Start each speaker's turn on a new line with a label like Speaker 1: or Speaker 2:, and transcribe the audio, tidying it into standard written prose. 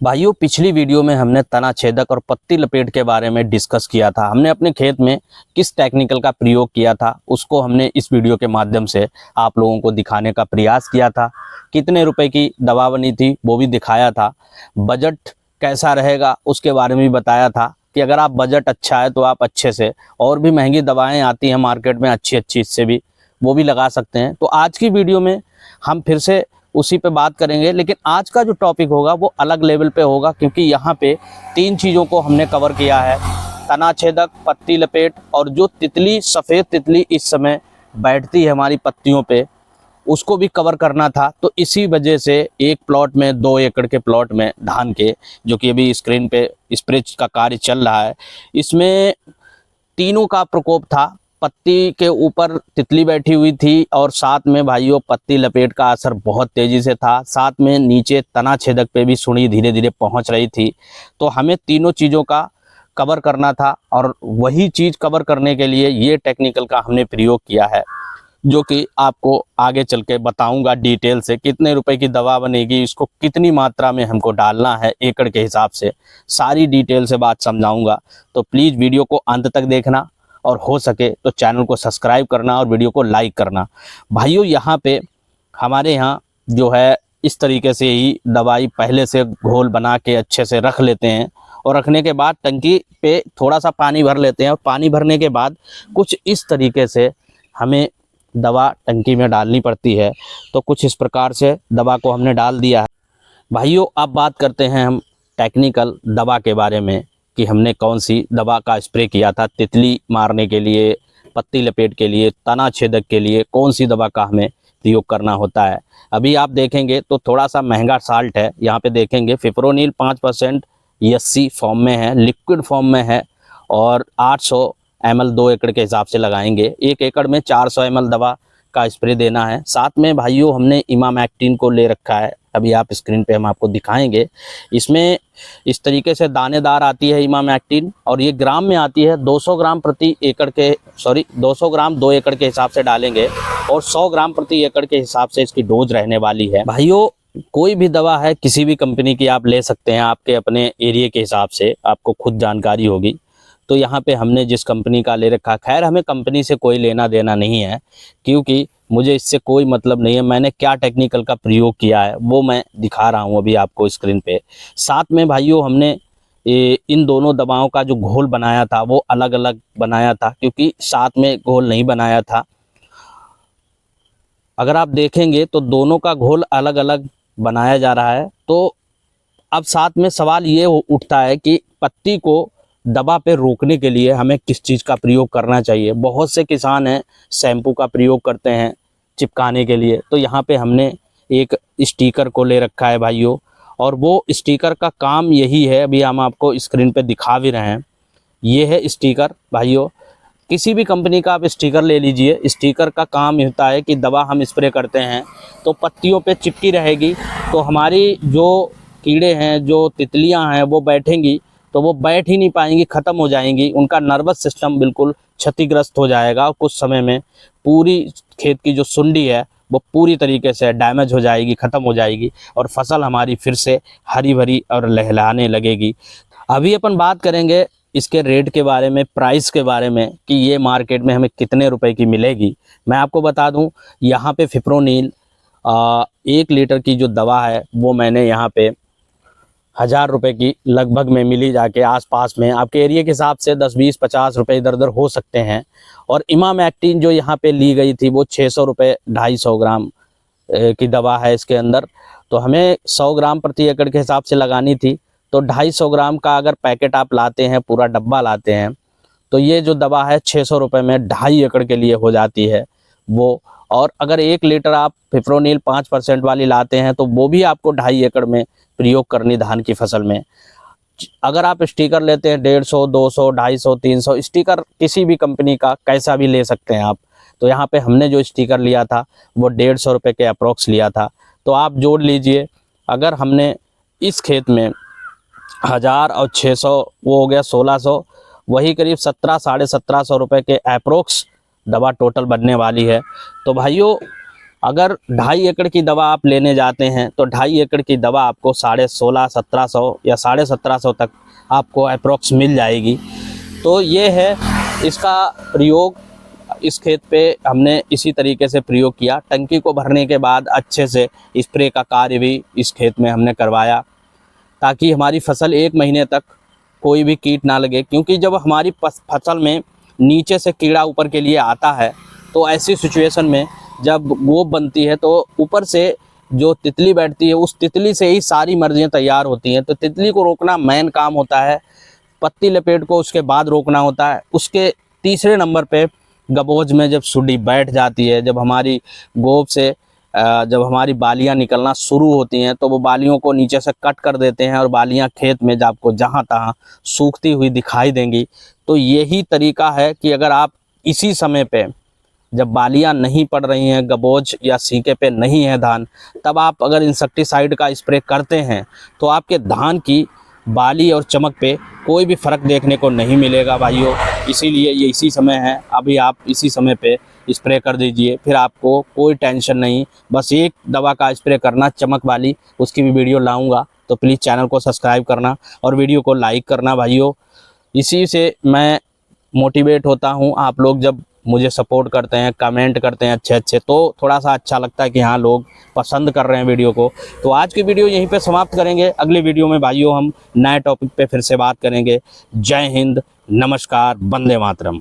Speaker 1: भाइयों, पिछली वीडियो में हमने तना छेदक और पत्ती लपेट के बारे में डिस्कस किया था। हमने अपने खेत में किस टेक्निकल का प्रयोग किया था उसको हमने इस वीडियो के माध्यम से आप लोगों को दिखाने का प्रयास किया था। कितने रुपए की दवा बनी थी वो भी दिखाया था। बजट कैसा रहेगा उसके बारे में भी बताया था कि अगर आप बजट अच्छा है तो आप अच्छे से, और भी महंगी दवाएँ आती हैं मार्केट में अच्छी अच्छी, इससे भी वो भी लगा सकते हैं। तो आज की वीडियो में हम फिर से उसी पे बात करेंगे, लेकिन आज का जो टॉपिक होगा वो अलग लेवल पे होगा, क्योंकि यहाँ पे 3 चीज़ों को हमने कवर किया है: तना छेदक, पत्ती लपेट और जो तितली, सफ़ेद तितली इस समय बैठती है हमारी पत्तियों पे, उसको भी कवर करना था। तो इसी वजह से एक प्लॉट में 2 एकड़ के प्लॉट में धान के, जो कि अभी स्क्रीन पे स्प्रे का कार्य चल रहा है, इसमें तीनों का प्रकोप था। पत्ती के ऊपर तितली बैठी हुई थी और साथ में भाइयों पत्ती लपेट का असर बहुत तेज़ी से था। साथ में नीचे तना छेदक पे भी सुंडी धीरे धीरे पहुंच रही थी। तो हमें तीनों चीज़ों का कवर करना था, और वही चीज़ कवर करने के लिए ये टेक्निकल का हमने प्रयोग किया है, जो कि आपको आगे चल के बताऊँगा डिटेल से। कितने रुपए की दवा बनेगी, इसको कितनी मात्रा में हमको डालना है एकड़ के हिसाब से, सारी डिटेल से बात समझाऊँगा। तो प्लीज़ वीडियो को अंत तक देखना, और हो सके तो चैनल को सब्सक्राइब करना और वीडियो को लाइक करना। भाइयों, यहाँ पे हमारे यहाँ जो है इस तरीके से ही दवाई पहले से घोल बना के अच्छे से रख लेते हैं, और रखने के बाद टंकी पे थोड़ा सा पानी भर लेते हैं, और पानी भरने के बाद कुछ इस तरीके से हमें दवा टंकी में डालनी पड़ती है। तो कुछ इस प्रकार से दवा को हमने डाल दिया है। भाइयों, अब बात करते हैं हम टेक्निकल दवा के बारे में कि हमने कौन सी दवा का स्प्रे किया था तितली मारने के लिए, पत्ती लपेट के लिए, तना छेदक के लिए कौन सी दवा का हमें प्रयोग करना होता है। अभी आप देखेंगे तो थोड़ा सा महंगा साल्ट है। यहाँ पे देखेंगे फिप्रोनिल 5% एससी फॉर्म में है, लिक्विड फॉर्म में है, और 800 ml 2 एकड़ के हिसाब से लगाएंगे। 1 एकड़ में 400 ml दवा का स्प्रे देना है। साथ में भाइयों हमने इमामैक्टिन को ले रखा है, अभी आप स्क्रीन पे हम आपको दिखाएंगे। इसमें इस तरीके से दानेदार आती है इमामैक्टिन, और ये ग्राम में आती है। 200 ग्राम प्रति एकड़ के 200 ग्राम 2 एकड़ के हिसाब से डालेंगे, और 100 ग्राम प्रति एकड़ के हिसाब से इसकी डोज रहने वाली है। भाइयों, कोई भी दवा है किसी भी कंपनी की आप ले सकते हैं, आपके अपने एरिया के हिसाब से आपको खुद जानकारी होगी। तो यहाँ पे हमने जिस कंपनी का ले रखा, खैर हमें कंपनी से कोई लेना देना नहीं है, क्योंकि मुझे इससे कोई मतलब नहीं है। मैंने क्या टेक्निकल का प्रयोग किया है वो मैं दिखा रहा हूँ अभी आपको स्क्रीन पे। साथ में भाइयों हमने इन दोनों दवाओं का जो घोल बनाया था वो अलग अलग बनाया था, क्योंकि साथ में घोल नहीं बनाया था। अगर आप देखेंगे तो दोनों का घोल अलग अलग बनाया जा रहा है। तो अब साथ में सवाल ये उठता है कि पत्ती को दवा पे रोकने के लिए हमें किस चीज़ का प्रयोग करना चाहिए। बहुत से किसान हैं शैम्पू का प्रयोग करते हैं चिपकाने के लिए। तो यहाँ पे हमने एक स्टिकर को ले रखा है भाइयों, और वो स्टिकर का काम यही है, अभी हम आपको स्क्रीन पे दिखा भी रहे हैं। ये है स्टिकर भाइयों, किसी भी कंपनी का आप स्टिकर ले लीजिए। स्टिकर का काम होता है कि दवा हम स्प्रे करते हैं तो पत्तियों पे चिपकी रहेगी, तो हमारी जो कीड़े हैं, जो तितलियां हैं, वो बैठेंगी तो वो बैठ ही नहीं पाएंगी, ख़त्म हो जाएंगी। उनका नर्वस सिस्टम बिल्कुल क्षतिग्रस्त हो जाएगा, और कुछ समय में पूरी खेत की जो सुंडी है वो पूरी तरीके से डैमेज हो जाएगी, ख़त्म हो जाएगी, और फसल हमारी फिर से हरी भरी और लहलहाने लगेगी। अभी अपन बात करेंगे इसके रेट के बारे में, प्राइस के बारे में, कि ये मार्केट में हमें कितने रुपए की मिलेगी। मैं आपको बता दूं, यहाँ पे फिप्रोनिल 1 लीटर की जो दवा है वो मैंने यहाँ पे 1000 रुपये की लगभग में मिली, जाके आसपास में आपके एरिया के हिसाब से 10, 20, 50 रुपये इधर उधर हो सकते हैं। और इमामैक्टिन जो यहाँ पे ली गई थी वो 600 रुपये 250 ग्राम की दवा है इसके अंदर। तो हमें 100 ग्राम प्रति एकड़ के हिसाब से लगानी थी। तो 250 ग्राम का अगर पैकेट आप लाते हैं, पूरा डब्बा लाते हैं, तो ये जो दवा है 600 रुपये में 2.5 एकड़ के लिए हो जाती है वो। और अगर 1 लीटर आप फिप्रोनिल 5% वाली लाते हैं तो वो भी आपको 2.5 एकड़ में प्रयोग करनी धान की फसल में। अगर आप स्टिकर लेते हैं 150, 200, 250, 300 स्टिकर, किसी भी कंपनी का कैसा भी ले सकते हैं आप। तो यहाँ पे हमने जो स्टिकर लिया था वो 150 रुपये के अप्रोक्स लिया था। तो आप जोड़ लीजिए, अगर हमने इस खेत में 1000 और 600 वो हो गया 1600, वही करीब 17, 1750 रुपये के अप्रोक्स दवा टोटल बनने वाली है। तो भाइयों अगर 2.5 एकड़ की दवा आप लेने जाते हैं तो 2.5 एकड़ की दवा आपको 16,500-1700 या 1750 तक आपको अप्रोक्स मिल जाएगी। तो ये है इसका प्रयोग। इस खेत पे हमने इसी तरीके से प्रयोग किया। टंकी को भरने के बाद अच्छे से स्प्रे का कार्य भी इस खेत में हमने करवाया, ताकि हमारी फसल 1 महीने तक कोई भी कीट ना लगे। क्योंकि जब हमारी फसल में नीचे से कीड़ा ऊपर के लिए आता है, तो ऐसी सिचुएशन में जब गोब बनती है तो ऊपर से जो तितली बैठती है, उस तितली से ही सारी मर्जियाँ तैयार होती हैं। तो तितली को रोकना मेन काम होता है। पत्ती लपेट को उसके बाद रोकना होता है। उसके तीसरे नंबर पे गबोज में जब सुंडी बैठ जाती है, जब हमारी गोब से जब हमारी बालियां निकलना शुरू होती हैं, तो वो बालियों को नीचे से कट कर देते हैं और बालियां खेत में जब आपको जहाँ तहाँ सूखती हुई दिखाई देंगी। तो यही तरीका है कि अगर आप इसी समय पे, जब बालियां नहीं पड़ रही हैं, गबोज या सीके पे नहीं है धान, तब आप अगर इंसेक्टिसाइड का स्प्रे करते हैं तो आपके धान की बाली और चमक पे कोई भी फ़र्क देखने को नहीं मिलेगा भाइयों। इसीलिए ये इसी समय है, अभी आप इसी समय पे स्प्रे कर दीजिए, फिर आपको कोई टेंशन नहीं। बस एक दवा का स्प्रे करना, चमक वाली, उसकी भी वीडियो लाऊंगा। तो प्लीज़ चैनल को सब्सक्राइब करना और वीडियो को लाइक करना भाइयों। इसी से मैं मोटिवेट होता हूँ। आप लोग जब मुझे सपोर्ट करते हैं, कमेंट करते हैं अच्छे, तो थोड़ा सा अच्छा लगता है कि हाँ, लोग पसंद कर रहे हैं वीडियो को। तो आज की वीडियो यहीं पे समाप्त करेंगे। अगली वीडियो में भाइयों हम नए टॉपिक पे फिर से बात करेंगे। जय हिंद, नमस्कार, वंदे मातरम।